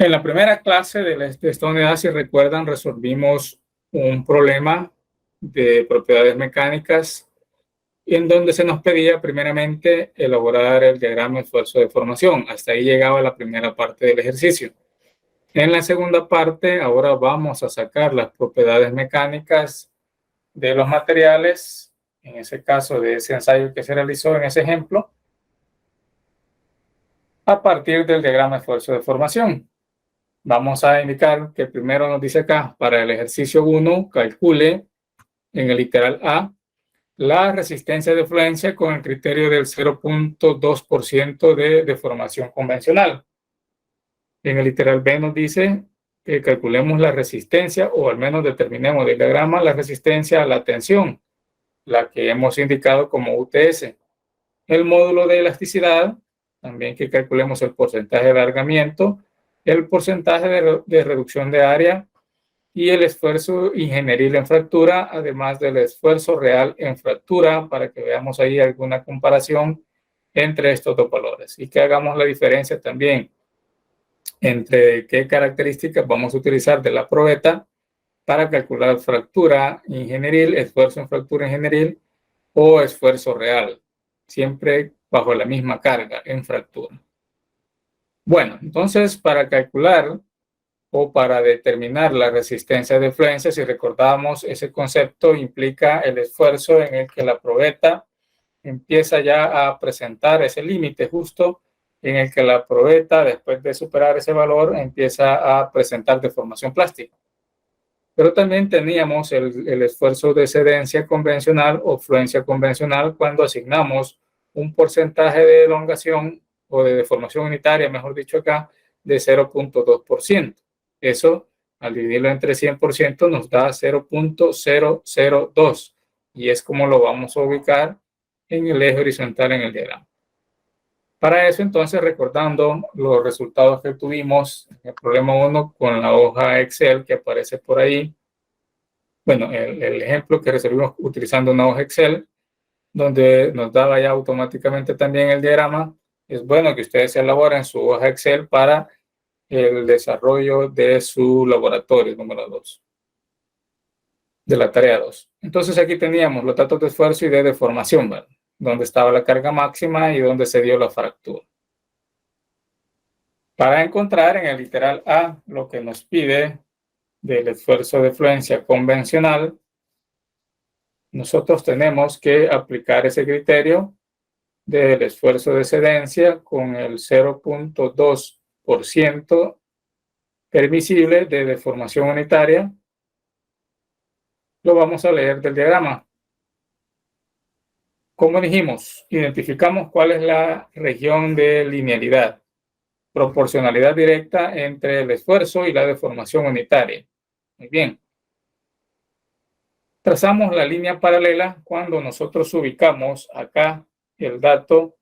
En la primera clase de esta unidad, si recuerdan, resolvimos un problema de propiedades mecánicas en donde se nos pedía primeramente elaborar el diagrama de esfuerzo de formación. Hasta ahí llegaba la primera parte del ejercicio. En la segunda parte, ahora vamos a sacar las propiedades mecánicas de los materiales, en ese caso de ese ensayo que se realizó en ese ejemplo, a partir del diagrama de esfuerzo de formación. Vamos a indicar que primero nos dice acá, para el ejercicio 1, calcule en el literal A la resistencia de fluencia con el criterio del 0.2% de deformación convencional. En el literal B nos dice que calculemos la resistencia, o al menos determinemos del diagrama la resistencia a la tensión, la que hemos indicado como UTS. El módulo de elasticidad, también que calculemos el porcentaje de alargamiento, el porcentaje de reducción de área y el esfuerzo ingenieril en fractura, además del esfuerzo real en fractura, para que veamos ahí alguna comparación entre estos dos valores y que hagamos la diferencia también entre qué características vamos a utilizar de la probeta para calcular fractura ingenieril, esfuerzo en fractura ingenieril o esfuerzo real, siempre bajo la misma carga en fractura. Bueno, entonces para calcular o para determinar la resistencia de fluencia, si recordamos, ese concepto implica el esfuerzo en el que la probeta empieza ya a presentar ese límite justo en el que la probeta, después de superar ese valor, empieza a presentar deformación plástica. Pero también teníamos el esfuerzo de cedencia convencional o fluencia convencional cuando asignamos un porcentaje de elongación o de deformación unitaria, mejor dicho acá, de 0.2%. Eso, al dividirlo entre 100%, nos da 0.002 y es como lo vamos a ubicar en el eje horizontal en el diagrama. Para eso, entonces, recordando los resultados que tuvimos en el problema 1 con la hoja Excel que aparece por ahí, bueno, el ejemplo que resolvimos utilizando una hoja Excel, donde nos daba ya automáticamente también el diagrama, es bueno que ustedes elaboren su hoja Excel para el desarrollo de su laboratorio número 2, de la tarea 2. Entonces aquí teníamos los datos de esfuerzo y de deformación, ¿verdad? Donde estaba la carga máxima y donde se dio la fractura. Para encontrar en el literal A lo que nos pide del esfuerzo de fluencia convencional, nosotros tenemos que aplicar ese criterio del esfuerzo de cedencia con el 0.2% permisible de deformación unitaria. Lo vamos a leer del diagrama. Como dijimos, identificamos cuál es la región de linealidad, proporcionalidad directa entre el esfuerzo y la deformación unitaria. Muy bien. Trazamos la línea paralela cuando nosotros ubicamos acá el dato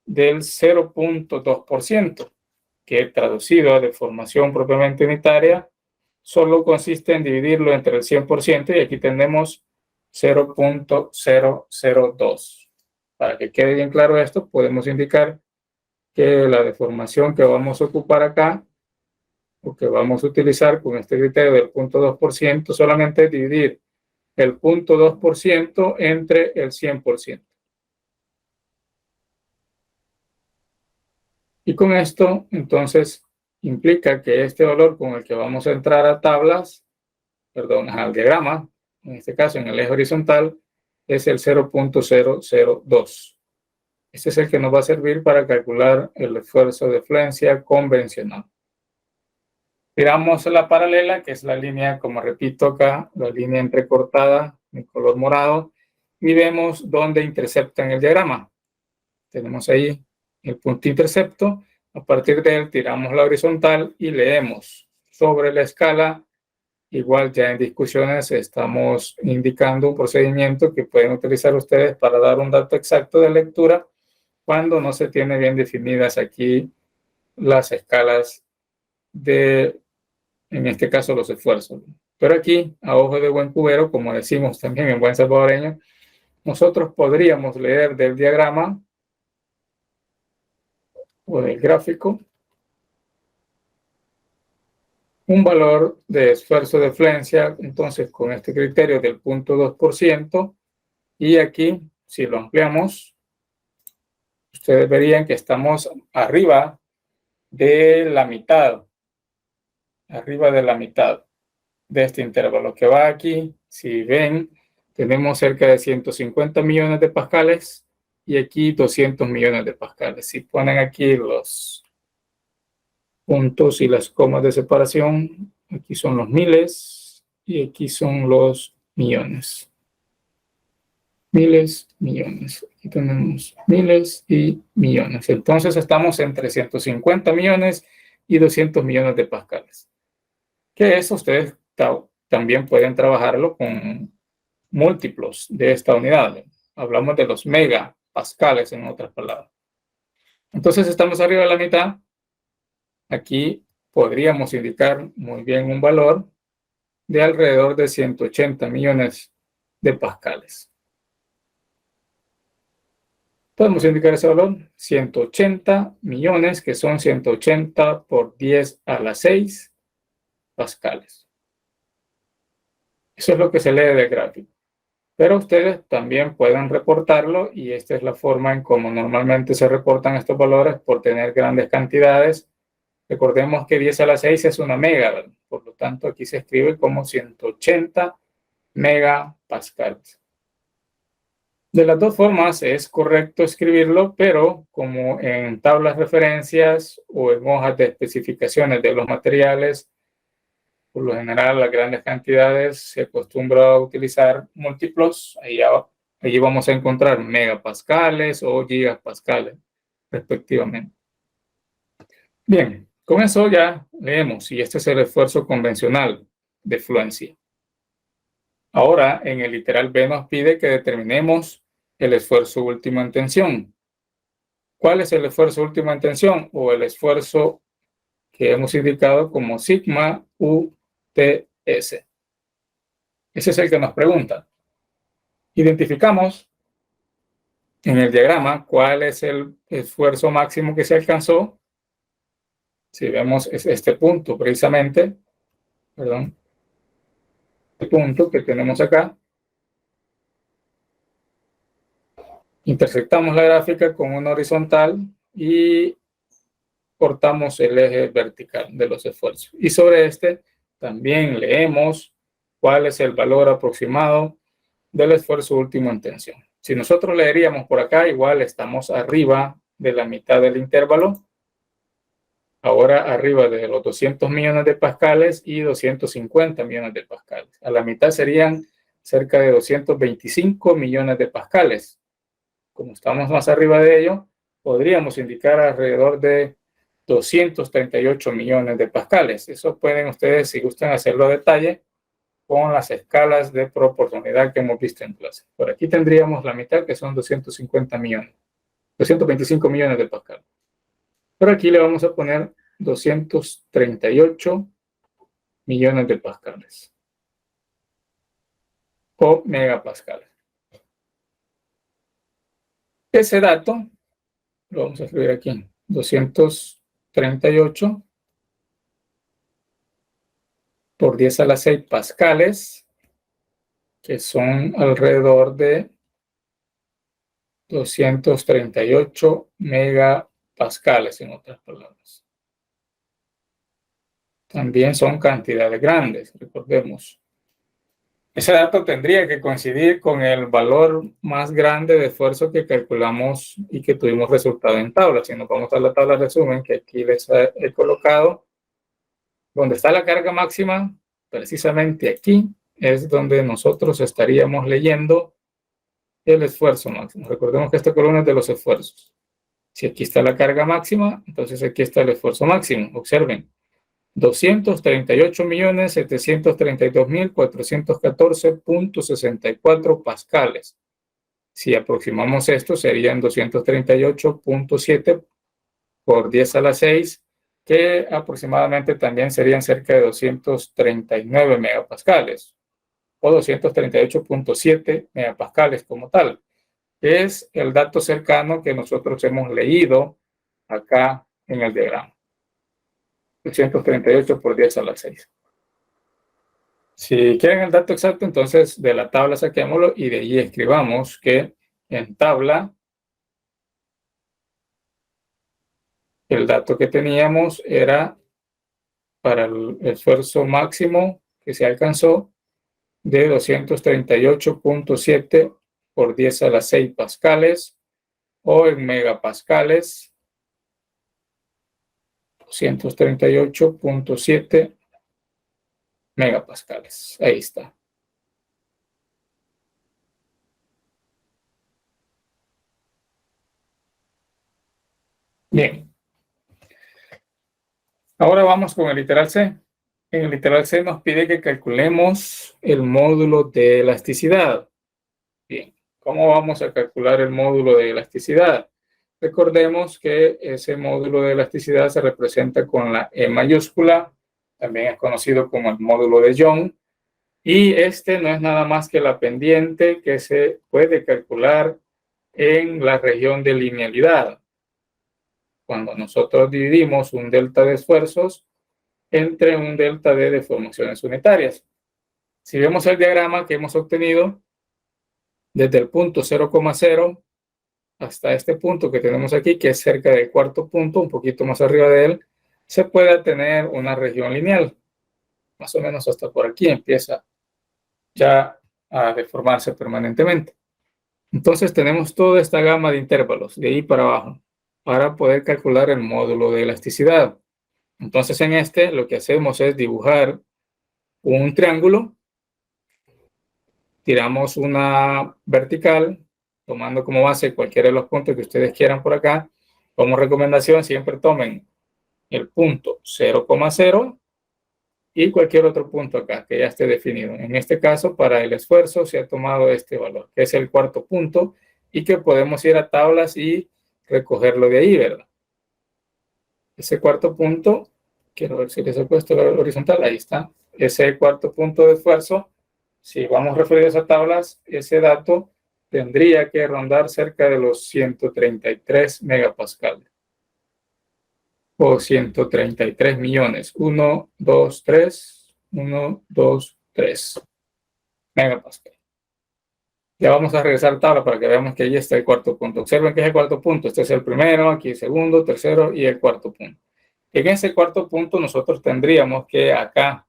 del 0.2%, que traducido a deformación propiamente unitaria, solo consiste en dividirlo entre el 100% y aquí tenemos 0.002. Para que quede bien claro esto, podemos indicar que la deformación que vamos a ocupar acá, o que vamos a utilizar con este criterio del 0.2%, solamente es dividir el 0.2% entre el 100%. Y con esto, entonces, implica que este valor con el que vamos a entrar a tablas, perdón, al diagrama, en este caso en el eje horizontal, es el 0.002. Este es el que nos va a servir para calcular el esfuerzo de fluencia convencional. Tiramos la paralela, que es la línea, como repito acá, la línea entrecortada en color morado, y vemos dónde intercepta en el diagrama. Tenemos ahí el punto intercepto. A partir de él tiramos la horizontal y leemos sobre la escala. Igual ya en discusiones estamos indicando un procedimiento que pueden utilizar ustedes para dar un dato exacto de lectura cuando no se tiene bien definidas aquí las escalas de, en este caso, los esfuerzos. Pero aquí, a ojo de buen cubero, como decimos también en buen salvadoreño, nosotros podríamos leer del diagrama o del gráfico un valor de esfuerzo de fluencia, entonces con este criterio del 0.2%, y aquí, si lo ampliamos, ustedes verían que estamos arriba de la mitad de este intervalo que va aquí. Si ven, tenemos cerca de 150 millones de pascales y aquí 200 millones de pascales. Si ponen aquí los puntos y las comas de separación, aquí son los miles y aquí son los millones. Miles, millones. Aquí tenemos miles y millones. Entonces estamos entre 150 millones y 200 millones de pascales. Que eso ustedes también pueden trabajarlo con múltiplos de esta unidad. Hablamos de los megapascales, en otras palabras. Entonces estamos arriba de la mitad. Aquí podríamos indicar muy bien un valor de alrededor de 180 millones de pascales. Podemos indicar ese valor, 180 millones, que son 180 por 10 a la 6 pascales. Eso es lo que se lee del gráfico. Pero ustedes también pueden reportarlo y esta es la forma en cómo normalmente se reportan estos valores por tener grandes cantidades. Recordemos que 10 a la 6 es una mega, ¿verdad? Por lo tanto aquí se escribe como 180 megapascales. De las dos formas es correcto escribirlo, pero como en tablas referencias o en hojas de especificaciones de los materiales, por lo general las grandes cantidades se acostumbra a utilizar múltiplos. Allí vamos a encontrar megapascales o gigapascales respectivamente. Bien, con eso ya leemos y este es el esfuerzo convencional de fluencia. Ahora en el literal B nos pide que determinemos el esfuerzo último en tensión. ¿Cuál es el esfuerzo último en tensión? O el esfuerzo que hemos indicado como sigma UTS. Ese es el que nos pregunta. Identificamos en el diagrama cuál es el esfuerzo máximo que se alcanzó. Si vemos este punto precisamente, perdón, este punto que tenemos acá. Intersectamos la gráfica con una horizontal y cortamos el eje vertical de los esfuerzos. Y sobre este también leemos cuál es el valor aproximado del esfuerzo último en tensión. Si nosotros leeríamos por acá, igual estamos arriba de la mitad del intervalo. Ahora arriba de los 200 millones de pascales y 250 millones de pascales. A la mitad serían cerca de 225 millones de pascales. Como estamos más arriba de ello, podríamos indicar alrededor de 238 millones de pascales. Eso pueden ustedes, si gustan, hacerlo a detalle con las escalas de proporcionalidad que hemos visto en clase. Por aquí tendríamos la mitad, que son 250 millones, 225 millones de pascales. Pero aquí le vamos a poner 238 millones de pascales o megapascales. Ese dato lo vamos a escribir aquí, 238 por 10 a la 6 pascales, que son alrededor de 238 megapascales, en otras palabras. También son cantidades grandes, recordemos. Ese dato tendría que coincidir con el valor más grande de esfuerzo que calculamos y que tuvimos resultado en tabla. Si nos vamos a la tabla de resumen, que aquí les he colocado, donde está la carga máxima, precisamente aquí es donde nosotros estaríamos leyendo el esfuerzo máximo. Recordemos que esta columna es de los esfuerzos. Si aquí está la carga máxima, entonces aquí está el esfuerzo máximo. Observen, 238.732.414.64 pascales. Si aproximamos esto, serían 238.7 por 10 a la 6, que aproximadamente también serían cerca de 239 megapascales o 238.7 megapascales como tal. Es el dato cercano que nosotros hemos leído acá en el diagrama. 238 por 10 a la 6. Si quieren el dato exacto, entonces de la tabla saquémoslo y de ahí escribamos que en tabla el dato que teníamos era para el esfuerzo máximo que se alcanzó de 238.7 por 10 a la 6 pascales, o en megapascales 238.7 megapascales. Ahí está. Bien. Ahora vamos con el literal C. En el literal C nos pide que calculemos el módulo de elasticidad. Bien, ¿cómo vamos a calcular el módulo de elasticidad? Recordemos que ese módulo de elasticidad se representa con la E mayúscula, también es conocido como el módulo de Young, y este no es nada más que la pendiente que se puede calcular en la región de linealidad. Cuando nosotros dividimos un delta de esfuerzos entre un delta de deformaciones unitarias. Si vemos el diagrama que hemos obtenido, desde el punto 0,0 hasta este punto que tenemos aquí, que es cerca del cuarto punto, un poquito más arriba de él, se puede tener una región lineal. Más o menos hasta por aquí empieza ya a deformarse permanentemente. Entonces tenemos toda esta gama de intervalos, de ahí para abajo, para poder calcular el módulo de elasticidad. Entonces en este lo que hacemos es dibujar un triángulo, tiramos una vertical, tomando como base cualquiera de los puntos que ustedes quieran por acá. Como recomendación, siempre tomen el punto 0,0 y cualquier otro punto acá que ya esté definido. En este caso, para el esfuerzo se ha tomado este valor, que es el cuarto punto, y que podemos ir a tablas y recogerlo de ahí, ¿verdad? Ese cuarto punto, quiero ver si les he puesto la horizontal, ahí está. Ese cuarto punto de esfuerzo, si vamos referidos a tablas, ese dato tendría que rondar cerca de los 133 megapascales. O 133 millones. 1, 2, 3. 1, 2, 3 megapascales. Ya vamos a regresar a tabla para que veamos que ahí está el cuarto punto. Observen que es el cuarto punto. Este es el primero, aquí el segundo, tercero y el cuarto punto. En ese cuarto punto nosotros tendríamos que acá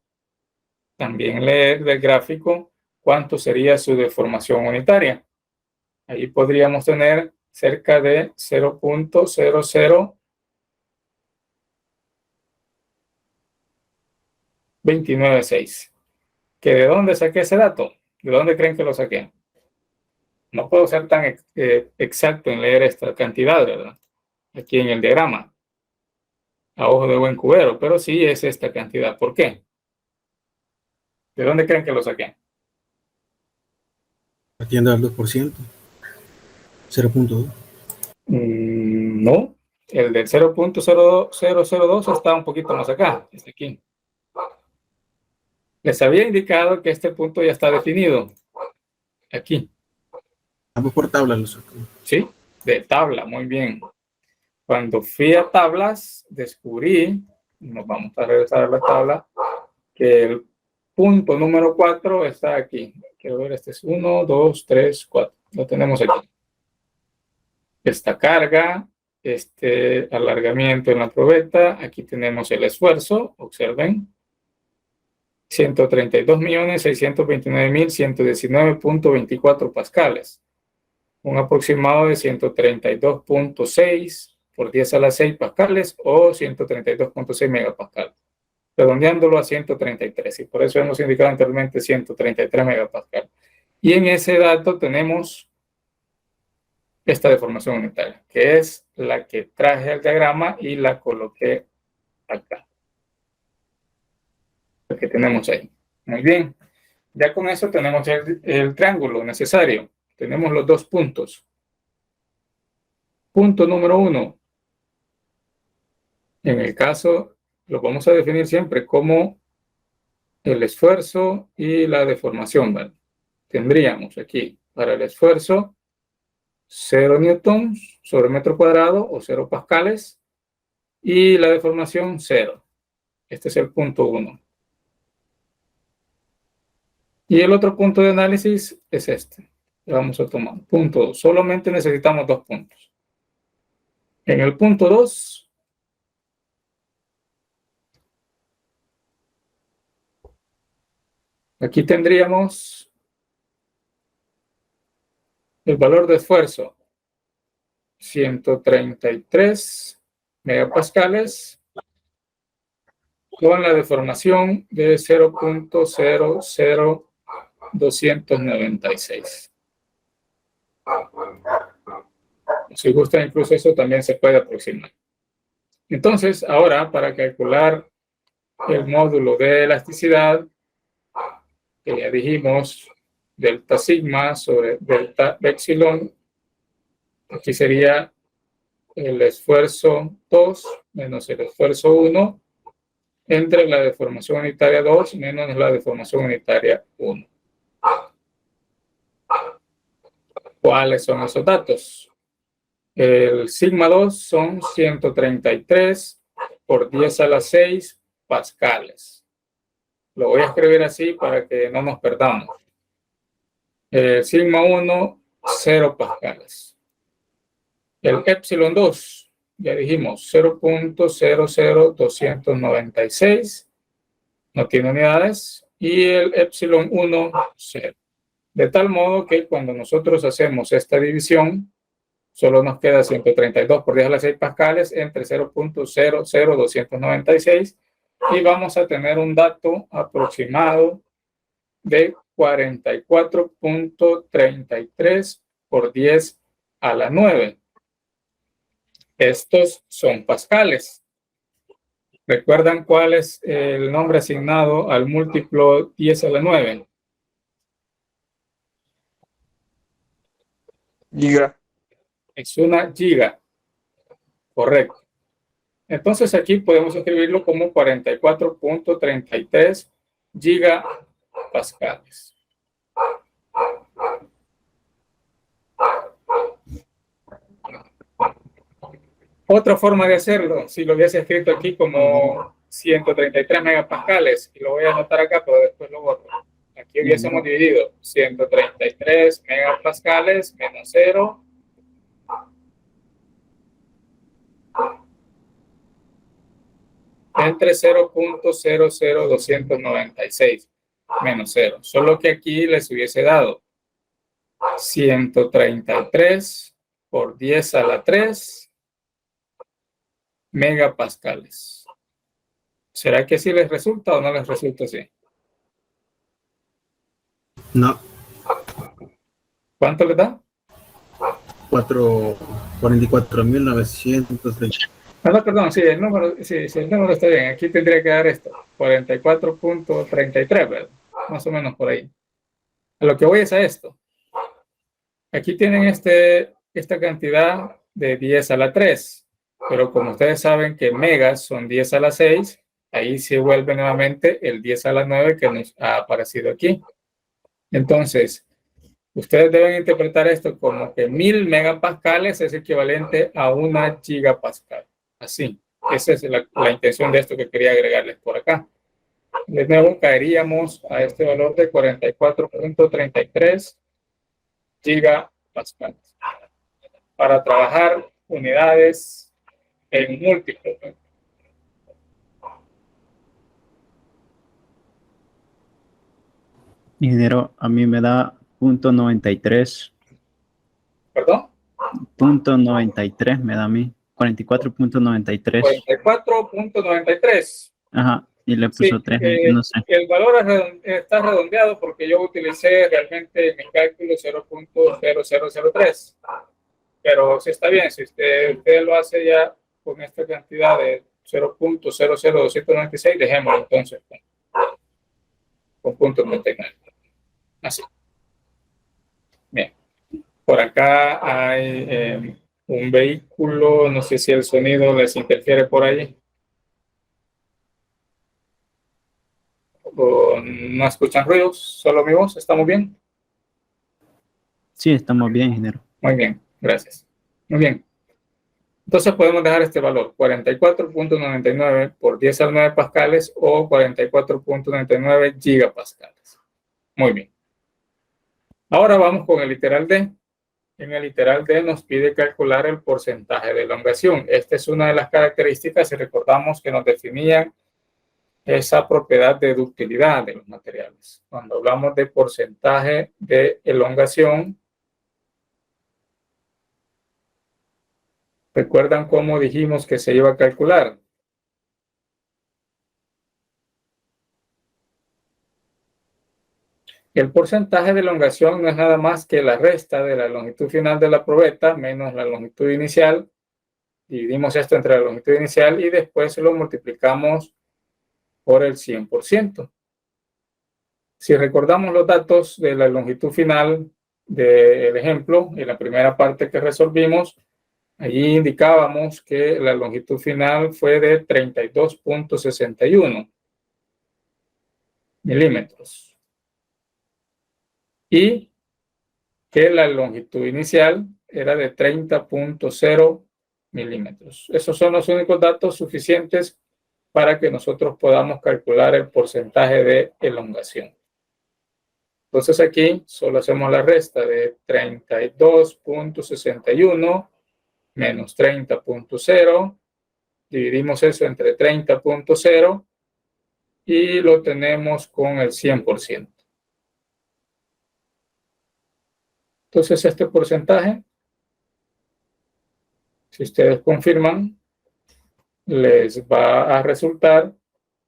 también leer del gráfico cuánto sería su deformación unitaria. Ahí podríamos tener cerca de 0.00296. ¿Que de dónde saqué ese dato? ¿De dónde creen que lo saqué? No puedo ser tan exacto en leer esta cantidad, ¿verdad? Aquí en el diagrama, a ojo de buen cubero, pero sí es esta cantidad. ¿Por qué? ¿De dónde creen que lo saqué? Atiende al 2%, 0.2. No, el del 0.0002 está un poquito más acá, es aquí. Les había indicado que este punto ya está definido. Aquí. Vamos por tabla, lo saco. Sí, de tabla, muy bien. Cuando fui a tablas, descubrí, nos vamos a regresar a la tabla, que el punto número 4 está aquí. Quiero ver, este es 1, 2, 3, 4. Lo tenemos aquí. Esta carga, este alargamiento en la probeta, aquí tenemos el esfuerzo, observen. 132.629.119.24 pascales. Un aproximado de 132.6 por 10 a la 6 pascales o 132.6 megapascales. Redondeándolo a 133, y por eso hemos indicado anteriormente 133 megapascales. Y en ese dato tenemos esta deformación unitaria, que es la que traje al diagrama y la coloqué acá. Lo que tenemos ahí. Muy bien. Ya con eso tenemos el triángulo necesario. Tenemos los dos puntos. Punto número 1. En el caso, lo vamos a definir siempre como el esfuerzo y la deformación, ¿vale? Tendríamos aquí para el esfuerzo 0 newtons sobre metro cuadrado o 0 pascales, y la deformación 0. Este es el punto 1. Y el otro punto de análisis es este. Vamos a tomar punto 2. Solamente necesitamos 2 puntos. En el punto 2, aquí tendríamos el valor de esfuerzo, 133 megapascales, con la deformación de 0.00296. Si gustan, incluso eso también se puede aproximar. Entonces, ahora, para calcular el módulo de elasticidad, que ya dijimos, delta sigma sobre delta epsilon, aquí sería el esfuerzo 2 menos el esfuerzo 1 entre la deformación unitaria 2 menos la deformación unitaria 1. ¿Cuáles son esos datos? El sigma 2 son 133 por 10 a la 6 pascales. Lo voy a escribir así para que no nos perdamos. El sigma 1, 0 pascales. El epsilon 2, ya dijimos, 0.00296, no tiene unidades, y el epsilon 1, 0. De tal modo que cuando nosotros hacemos esta división, solo nos queda 132 por 10 a la 6 pascales entre 0.00296 y vamos a tener un dato aproximado de 44.33 por 10 a la 9. Estos son pascales. ¿Recuerdan cuál es el nombre asignado al múltiplo 10 a la 9? Giga. Es una giga. Correcto. Entonces aquí podemos escribirlo como 44.33 gigapascales. Otra forma de hacerlo, si lo hubiese escrito aquí como 133 megapascales, y lo voy a anotar acá, pero después lo borro. Aquí hubiésemos dividido 133 megapascales menos 0 entre 0.00296 menos 0. Solo que aquí les hubiese dado 133 por 10 a la 3 megapascales. ¿Será que sí les resulta o no les resulta así? No, ¿Cuánto les da? 44.930. No, perdón, sí, el número está bien. Aquí tendría que dar esto, 44.33, ¿verdad? Más o menos por ahí. A lo que voy es a esto. Aquí tienen esta cantidad de 10 a la 3, pero como ustedes saben que megas son 10 a la 6, ahí se vuelve nuevamente el 10 a la 9 que nos ha aparecido aquí. Entonces, ustedes deben interpretar esto como que 1000 megapascales es equivalente a 1 gigapascal. Así, esa es la intención de esto que quería agregarles por acá. De nuevo, caeríamos a este valor de 44.33 gigapascales para trabajar unidades en múltiplos. Ingeniero, a mí me da .93. ¿Perdón? .93 me da a mí. 44.93. 44.93. Ajá. Y le Sí, puso 3, no sé. el valor está redondeado porque yo utilicé realmente en mi cálculo 0.0003. Pero sí está bien, si usted lo hace ya con esta cantidad de 0.00296, dejémoslo entonces con punto 99. Así. Bien. Por acá hay un vehículo, no sé si el sonido les interfiere por ahí. O no escuchan ruidos, solo mi voz, ¿estamos bien? Sí, estamos bien, ingeniero. Muy bien, gracias. Muy bien. Entonces podemos dejar este valor, 44.99 por 10 a la 9 pascales o 44.99 gigapascales. Muy bien. Ahora vamos con el literal D. En el literal D nos pide calcular el porcentaje de elongación. Esta es una de las características, si recordamos, que nos definían esa propiedad de ductilidad de los materiales. Cuando hablamos de porcentaje de elongación, ¿recuerdan cómo dijimos que se iba a calcular? El porcentaje de elongación no es nada más que la resta de la longitud final de la probeta menos la longitud inicial. Dividimos esto entre la longitud inicial y después lo multiplicamos por el 100%. Si recordamos los datos de la longitud final del ejemplo, en la primera parte que resolvimos, allí indicábamos que la longitud final fue de 32.61 milímetros y que la longitud inicial era de 30.0 milímetros. Esos son los únicos datos suficientes para que nosotros podamos calcular el porcentaje de elongación. Entonces aquí solo hacemos la resta de 32.61 menos 30.0. Dividimos eso entre 30.0 y lo tenemos con el 100%. Entonces este porcentaje, si ustedes confirman, les va a resultar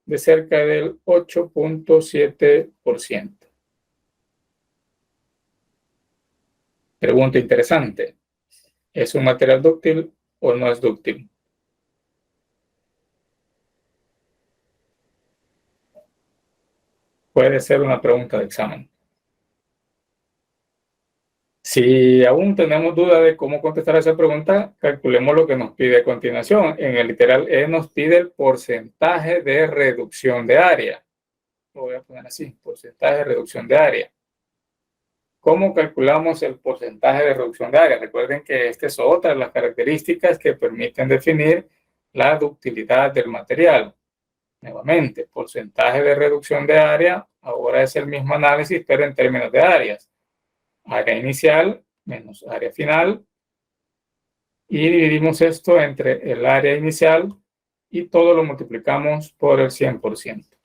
de cerca del 8.7%. Pregunta interesante. ¿Es un material dúctil o no es dúctil? Puede ser una pregunta de examen. Si aún tenemos duda de cómo contestar esa pregunta, calculemos lo que nos pide a continuación. En el literal E nos pide el porcentaje de reducción de área. Lo voy a poner así, porcentaje de reducción de área. ¿Cómo calculamos el porcentaje de reducción de área? Recuerden que esta es otra de las características que permiten definir la ductilidad del material. Nuevamente, porcentaje de reducción de área, ahora es el mismo análisis, pero en términos de áreas. Área inicial menos área final. Y dividimos esto entre el área inicial y todo lo multiplicamos por el 100%.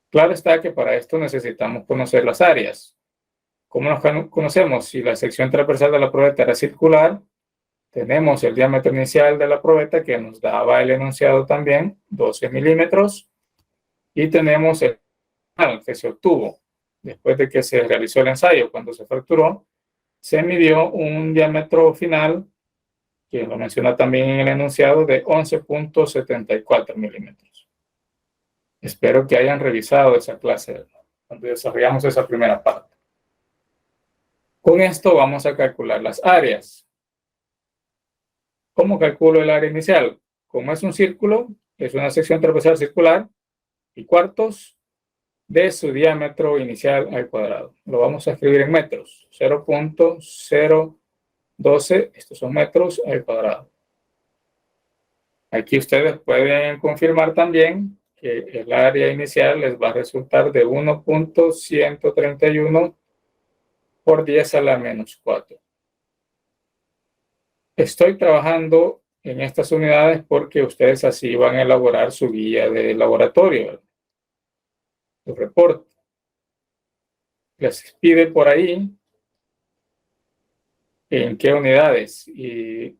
Claro está que para esto necesitamos conocer las áreas. ¿Cómo nos conocemos? Si la sección transversal de la probeta era circular, tenemos el diámetro inicial de la probeta que nos daba el enunciado también, 12 milímetros, y tenemos el que se obtuvo después de que se realizó el ensayo. Cuando se fracturó, se midió un diámetro final, que lo menciona también en el enunciado, de 11.74 milímetros. Espero que hayan revisado esa clase cuando desarrollamos esa primera parte. Con esto vamos a calcular las áreas. ¿Cómo calculo el área inicial? Como es un círculo, es una sección transversal circular y cuartos de su diámetro inicial al cuadrado. Lo vamos a escribir en metros. 0.012, estos son metros al cuadrado. Aquí ustedes pueden confirmar también que el área inicial les va a resultar de 1.131 por 10 a la menos 4. Estoy trabajando en estas unidades porque ustedes así van a elaborar su guía de laboratorio, su reporte. Les pide por ahí en qué unidades y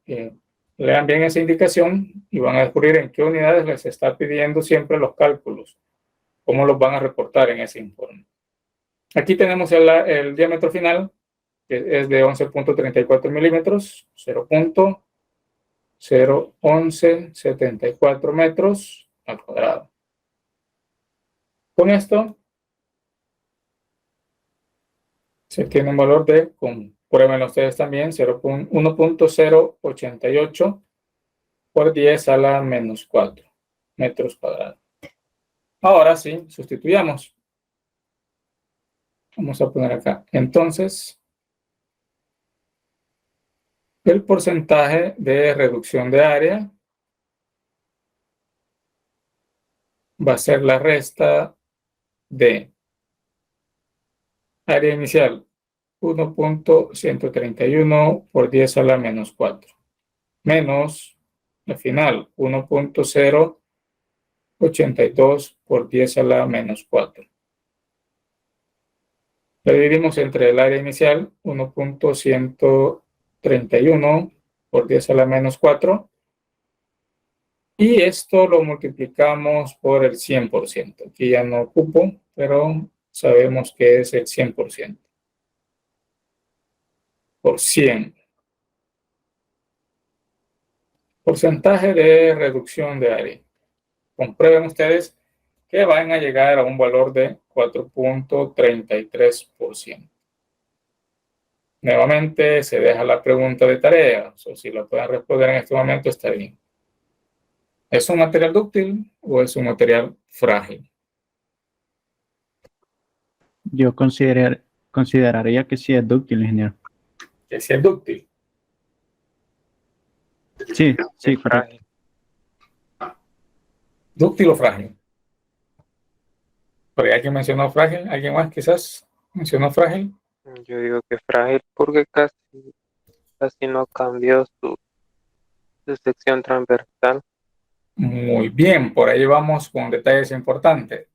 lean bien esa indicación y van a descubrir en qué unidades les está pidiendo siempre los cálculos, cómo los van a reportar en ese informe. Aquí tenemos el diámetro final, que es de 11.34 milímetros, 0.01174 metros al cuadrado. Con esto se tiene un valor de, pruébenlo ustedes también, 1.088 por 10 a la menos 4 metros cuadrados. Ahora sí, sustituyamos. Vamos a poner acá. Entonces, el porcentaje de reducción de área va a ser la resta de área inicial 1.131 por 10 a la menos 4, menos la final 1.082 por 10 a la menos 4. Lo dividimos entre el área inicial 1.131 por 10 a la menos 4 y esto lo multiplicamos por el 100%. Aquí ya no ocupo, pero sabemos que es el 100%. Por 100. Porcentaje de reducción de área. Comprueben ustedes que van a llegar a un valor de 4.33%. Nuevamente se deja la pregunta de tarea, o si la pueden responder en este momento está bien. ¿Es un material dúctil o es un material frágil? Yo consideraría que sí es dúctil, ingeniero. Que sí es dúctil. Sí, sí, correcto. ¿Dúctil o frágil? Porque alguien mencionó frágil, alguien más quizás mencionó frágil. Yo digo que frágil porque casi no cambió su sección transversal. Muy bien, por ahí vamos con detalles importantes.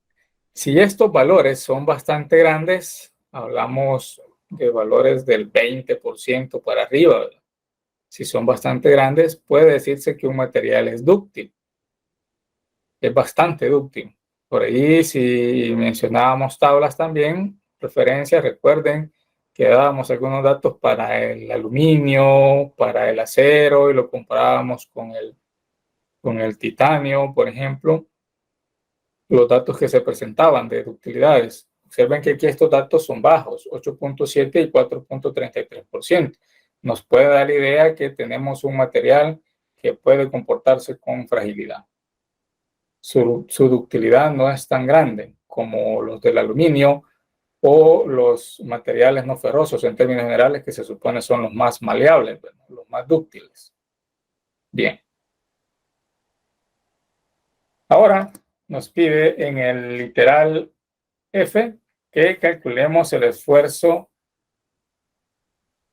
Si estos valores son bastante grandes, hablamos de valores del 20% para arriba, ¿verdad? Si son bastante grandes, puede decirse que un material es dúctil. Es bastante dúctil. Por ahí, si mencionábamos tablas también, referencias, recuerden que dábamos algunos datos para el aluminio, para el acero y lo comparábamos con el titanio, por ejemplo, los datos que se presentaban de ductilidades. Observen que aquí estos datos son bajos, 8.7 y 4.33%. Nos puede dar la idea que tenemos un material que puede comportarse con fragilidad. Su ductilidad no es tan grande como los del aluminio o los materiales no ferrosos en términos generales, que se supone son los más maleables, los más dúctiles. Bien. Ahora nos pide en el literal F que calculemos el esfuerzo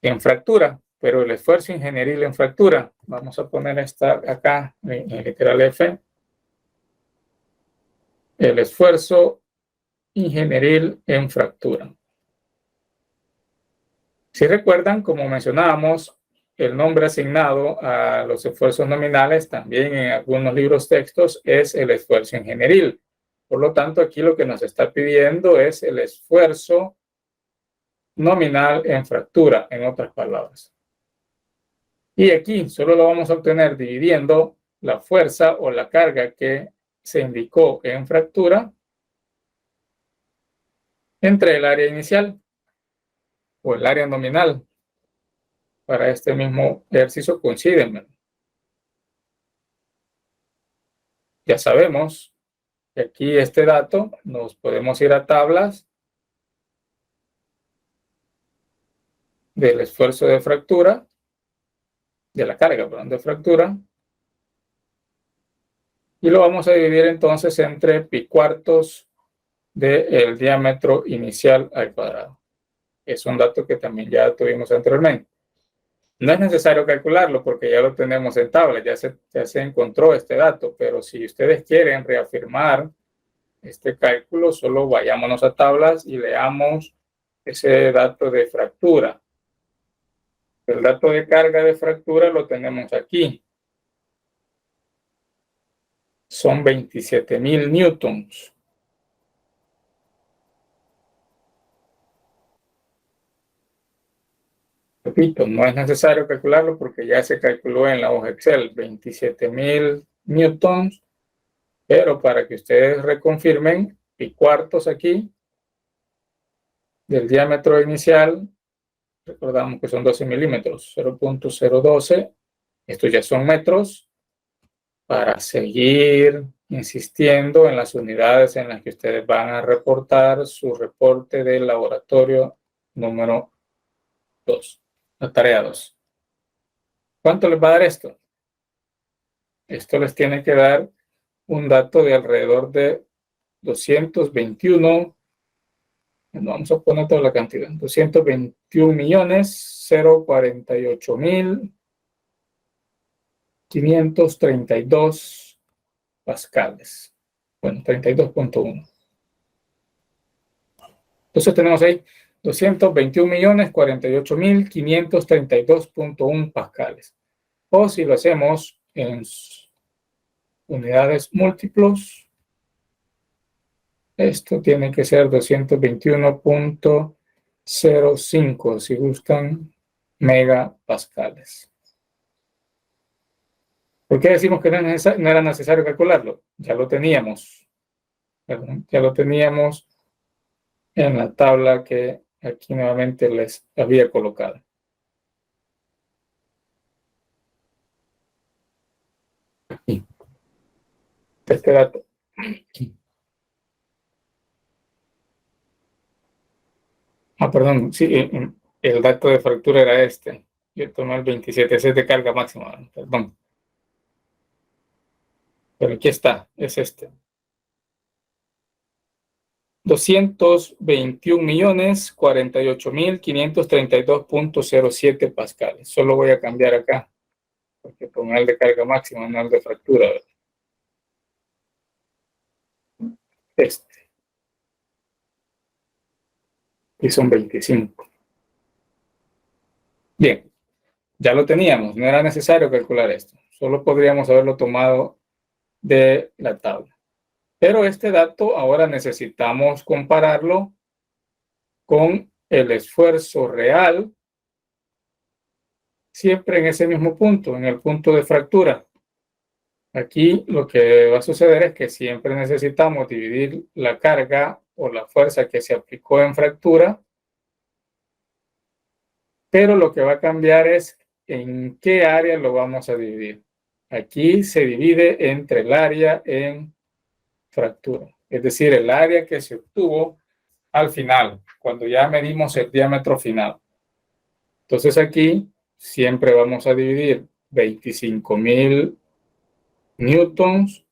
en fractura, pero el esfuerzo ingenieril en fractura, vamos a poner esta acá en el literal F, el esfuerzo ingenieril en fractura. Si recuerdan, como mencionábamos, el nombre asignado a los esfuerzos nominales también en algunos libros textos es el esfuerzo ingenieril. Por lo tanto, aquí lo que nos está pidiendo es el esfuerzo nominal en fractura, en otras palabras. Y aquí solo lo vamos a obtener dividiendo la fuerza o la carga que se indicó en fractura entre el área inicial o el área nominal. Para este mismo ejercicio coinciden. Ya sabemos que aquí este dato nos podemos ir a tablas del esfuerzo de fractura, de la carga, perdón, de fractura, y lo vamos a dividir entonces entre pi cuartos del diámetro inicial al cuadrado. Es un dato que también ya tuvimos anteriormente. No es necesario calcularlo porque ya lo tenemos en tabla, ya se encontró este dato, pero si ustedes quieren reafirmar este cálculo, solo vayámonos a tablas y leamos ese dato de fractura. El dato de carga de fractura lo tenemos aquí. Son 27.000 newtons. Repito, no es necesario calcularlo porque ya se calculó en la hoja Excel, 27.000 newtons, pero para que ustedes reconfirmen, pi cuartos aquí del diámetro inicial, recordamos que son 12 milímetros, 0.012, estos ya son metros, para seguir insistiendo en las unidades en las que ustedes van a reportar su reporte del laboratorio número 2. La tarea 2. ¿Cuánto les va a dar esto? Esto les tiene que dar un dato de alrededor de 221, vamos a poner toda la cantidad, 221.048.532 pascales. Bueno, 32.1. Entonces tenemos ahí 221.048.532.1 pascales. O si lo hacemos en unidades múltiplos, esto tiene que ser 221.05, si gustan, megapascales. ¿Por qué decimos que no era necesario calcularlo? Ya lo teníamos. ¿Verdad? Ya lo teníamos en la tabla que aquí nuevamente les había colocado. Aquí. Este dato. Perdón, sí, el dato de fractura era este. Yo tomé el 27, ese es de carga máxima, perdón. Pero aquí está, es este. 221.048.532.07 pascales. Solo voy a cambiar acá, porque tomé el de carga máxima, no el de fractura. Este. Y son 25. Bien, ya lo teníamos, no era necesario calcular esto. Solo podríamos haberlo tomado de la tabla. Pero este dato ahora necesitamos compararlo con el esfuerzo real, siempre en ese mismo punto, en el punto de fractura. Aquí lo que va a suceder es que siempre necesitamos dividir la carga o la fuerza que se aplicó en fractura, pero lo que va a cambiar es en qué área lo vamos a dividir. Aquí se divide entre el área en fractura, es decir, el área que se obtuvo al final, cuando ya medimos el diámetro final. Entonces aquí siempre vamos a dividir 25.000 newtons,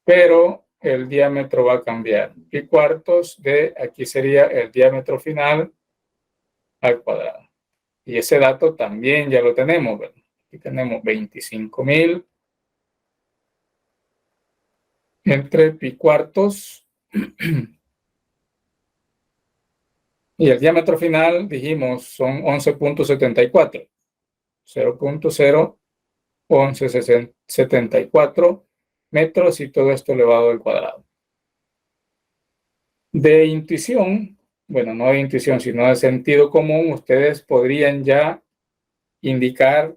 pero el diámetro va a cambiar. Pi cuartos de aquí sería el diámetro final al cuadrado. Y ese dato también ya lo tenemos, ¿verdad? Aquí tenemos 25.000 entre pi cuartos. Y el diámetro final, dijimos, son 11.74. 0.01174 metros y todo esto elevado al cuadrado. De intuición, bueno, no de intuición, sino de sentido común, ustedes podrían ya indicar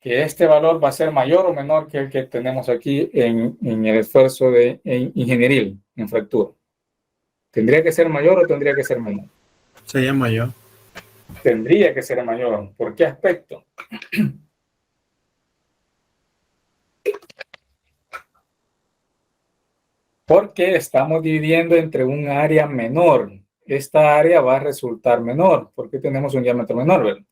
que este valor va a ser mayor o menor que el que tenemos aquí en el esfuerzo de ingenieril, en fractura. ¿Tendría que ser mayor o tendría que ser menor? Sería mayor. Tendría que ser mayor. ¿Por qué aspecto? Porque estamos dividiendo entre un área menor. Esta área va a resultar menor porque tenemos un diámetro menor, ¿verdad?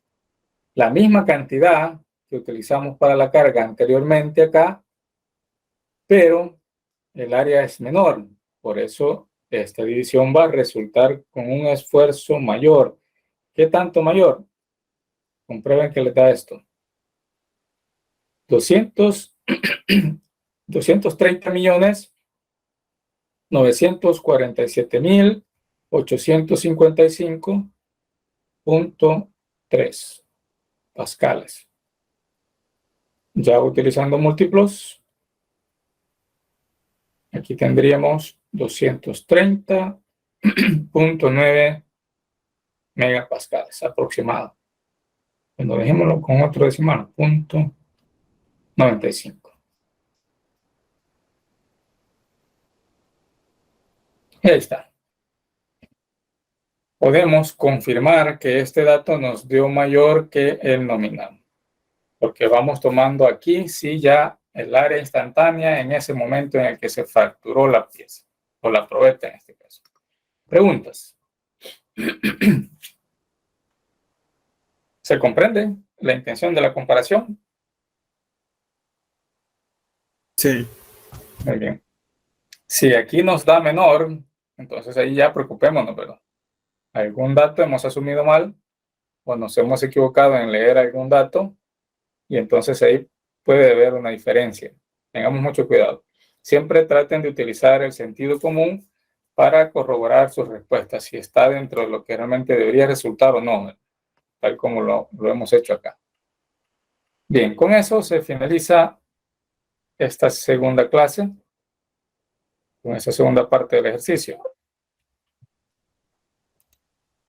La misma cantidad que utilizamos para la carga anteriormente acá, pero el área es menor. Por eso esta división va a resultar con un esfuerzo mayor. ¿Qué tanto mayor? Comprueben que les da esto. 230.947.855.3 pascales. Ya utilizando múltiplos, aquí tendríamos 230.9 megapascales aproximado. Cuando dejémoslo con otro decimal, 0.95. Ahí está. Podemos confirmar que este dato nos dio mayor que el nominal, porque vamos tomando aquí sí ya el área instantánea en ese momento en el que se fracturó la pieza, o la probeta en este caso. Preguntas. ¿Se comprende la intención de la comparación? Sí. Muy bien. Si aquí nos da menor, entonces ahí ya preocupémonos, ¿verdad? Algún dato hemos asumido mal o nos hemos equivocado en leer algún dato y entonces ahí puede haber una diferencia. Tengamos mucho cuidado. Siempre traten de utilizar el sentido común para corroborar sus respuestas, si está dentro de lo que realmente debería resultar o no, tal como lo hemos hecho acá. Bien, con eso se finaliza esta segunda clase, con esa segunda parte del ejercicio.